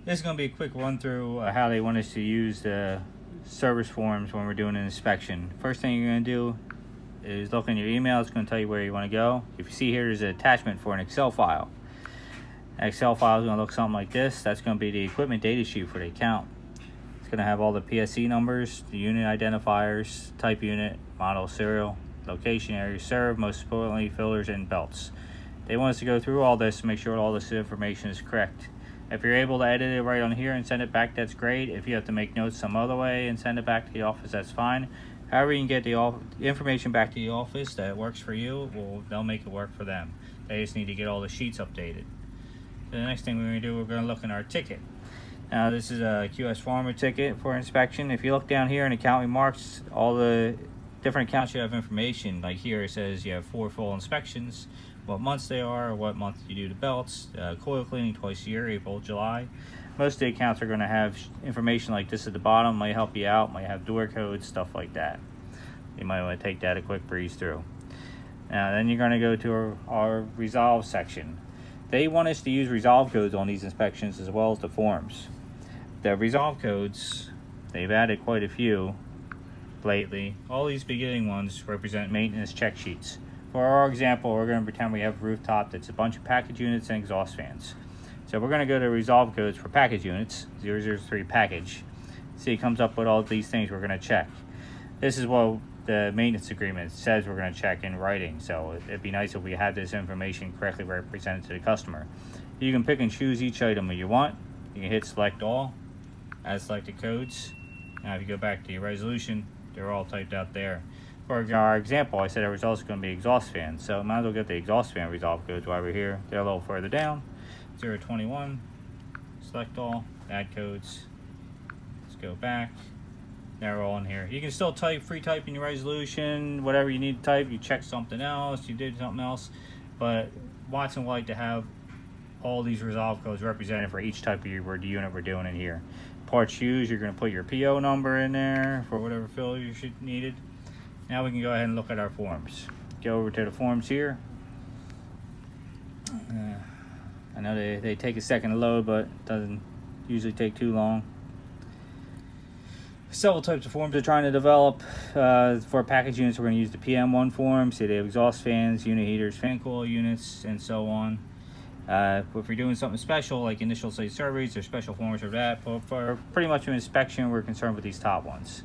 This is going to be a quick run through how they want us to use the service forms when we're doing an inspection. First thing you're going to do is look in your email. It's going to tell you where you want to go. If you see here, there's an attachment for an Excel file. An Excel file is going to look something like this. That's going to be the equipment data sheet for the account. It's going to have all the PSC numbers, the unit identifiers, type unit, model, serial, location, area served, most importantly, fillers and belts. They want us to go through all this to make sure all this information is correct. If you're able to edit it right on here and send it back, that's great. If you have to make notes some other way and send it back to the office, that's fine. However you can get the information back to the office that works for you, well, they'll make it work for them. They just need to get all the sheets updated. So the next thing we're going to do, we're going to look in our ticket. Now this is a QS Pharma ticket for inspection. If you look down here in account remarks, all the different accounts you have information. Like here it says you have 4 full inspections, what months they are, what month you do the belts, coil cleaning twice a year, April, July. Most of the accounts are going to have information like this at the bottom. Might help you out, might have door codes, stuff like that. You might want to take that a quick breeze through. Now then you're going to go to our resolve section. They want us to use resolve codes on these inspections as well as the forms. The resolve codes, they've added quite a few lately. All these beginning ones represent maintenance check sheets. For our example, we're going to pretend we have a rooftop that's a bunch of package units and exhaust fans. So we're going to go to resolve codes for package units, 003 package. See, it comes up with all these things we're going to check. This is what the maintenance agreement says we're going to check in writing. So it'd be nice if we had this information correctly represented to the customer. You can pick and choose each item that you want. You can hit select all, add selected codes. Now if you go back to your resolution, they're all typed out there. For our example, I said there was also going to be exhaust fans, so might as well get the exhaust fan resolve codes while we're here. They're a little further down. 021, select all, add codes. Let's go back. They're all in here. You can still free type in your resolution, whatever you need to type. You check something else, you did something else, but Watson would like to have all these resolve codes represented for each type of unit we're doing in here. Parts used, you're going to put your PO number in there for whatever fill you needed. Now we can go ahead and look at our forms. Go over to the forms here. I know they take a second to load, but it doesn't usually take too long. Several types of forms they're trying to develop. For package units, we're going to use the PM1 form. See, they have exhaust fans, unit heaters, fan coil units, and so on. If you're doing something special, like initial site surveys, there's special forms for that. But for pretty much an inspection, we're concerned with these top ones.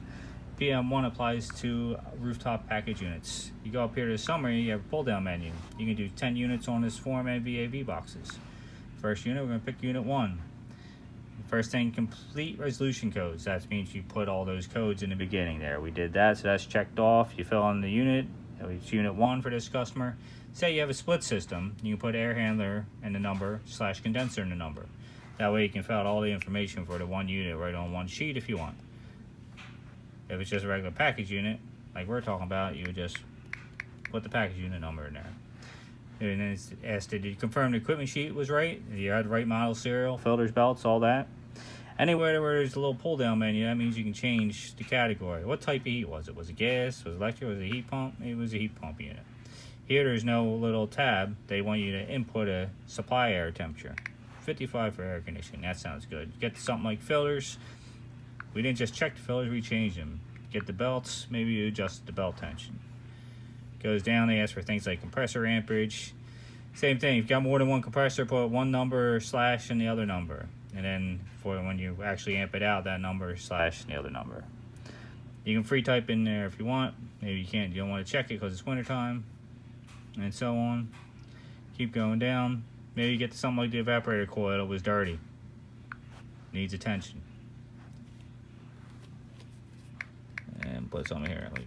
PM1 applies to rooftop package units. You go up here to the summary, you have a pull down menu. You can do 10 units on this form and VAV boxes. First unit, we're going to pick unit 1. First thing, complete resolution codes. That means you put all those codes in the beginning there. We did that, so that's checked off. You fill in the unit. It's unit 1 for this customer. Say you have a split system, you can put air handler and the number / condenser in the number. That way you can fill out all the information for the one unit right on one sheet if you want. If it's just a regular package unit, like we're talking about, you would just put the package unit number in there. And then it's asked, did you confirm the equipment sheet was right? You had the right model, serial, filters, belts, all that. Anywhere where there's a little pull down menu, that means you can change the category. What type of heat was it? Was it gas? Was it electric? Was it a heat pump? Maybe it was a heat pump unit. Here there's no little tab. They want you to input a supply air temperature. 55 for air conditioning. That sounds good. Get something like filters. We didn't just check the filters, we changed them. Get the belts, maybe you adjust the belt tension. Goes down, they ask for things like compressor amperage. Same thing, if you've got more than one compressor, put one number / and the other number. And then for when you actually amp it out, that number / and the other number. You can free type in there if you want. Maybe you can't, you don't want to check it because it's wintertime. And so on. Keep going down. Maybe you get to something like the evaporator coil, it was dirty. Needs attention. And put something here, like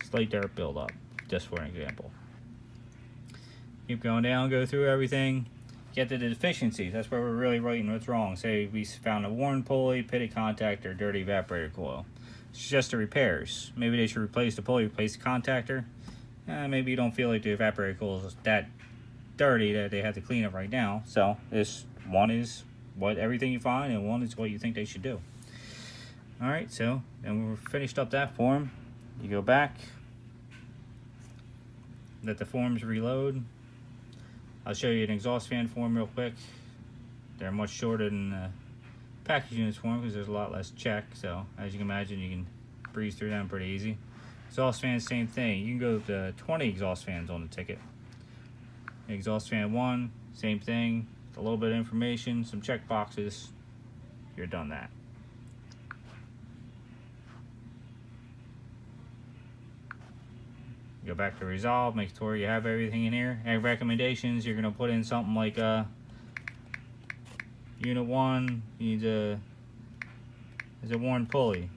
slight dirt buildup, just for an example. Keep going down, go through everything, get to the deficiencies. That's where we're really writing what's wrong. Say we found a worn pulley, pitted contactor, dirty evaporator coil. It's just the repairs. Maybe they should replace the pulley, replace the contactor. Maybe you don't feel like the evaporator coil is that dirty that they have to clean it right now. So this one is what everything you find, and one is what you think they should do. Alright, so then we're finished up that form. You go back, let the forms reload. I'll show you an exhaust fan form real quick. They're much shorter than the package units form because there's a lot less check. So as you can imagine, you can breeze through them pretty easy. Exhaust fans, same thing. You can go to 20 exhaust fans on the ticket. Exhaust fan 1, same thing. A little bit of information, some check boxes. You're done that. Go back to resolve, make sure you have everything in here. And recommendations, you're gonna put in something like unit 1 needs a worn pulley.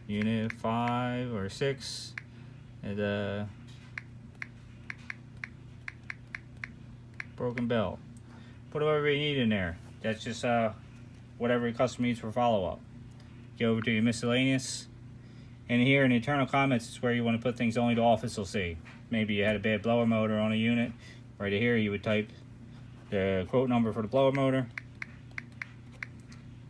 Unit 5 or 6 is a broken belt. Put whatever you need in there. That's just whatever your customer needs for follow-up. Go over to your miscellaneous, and here in the internal comments is where you want to put things only the office will see. Maybe you had a bad blower motor on a unit. Right here you would type the quote number for the blower motor.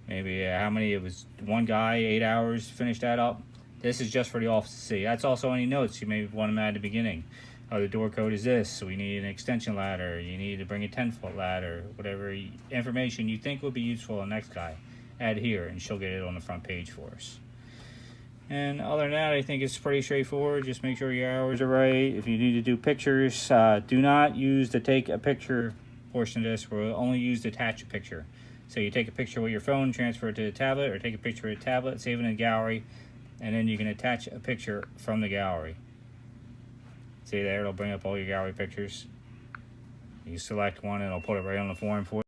Maybe how many, it was one guy, 8 hours, finish that up. This is just for the office to see. That's also any notes you may want to add at the beginning. Oh, the door code is this, so we need an extension ladder. You need to bring a 10-foot ladder. Whatever information you think would be useful to the next guy, add here, and she'll get it on the front page for us. And other than that, I think it's pretty straightforward. Just make sure your hours are right. If you need to do pictures, do not use the take a picture portion of this. We'll only use the attach a picture. So you take a picture with your phone, transfer it to the tablet, or take a picture with a tablet, save it in a gallery, and then you can attach a picture from the gallery. See there, it'll bring up all your gallery pictures. You select one and it'll put it right on the form for you.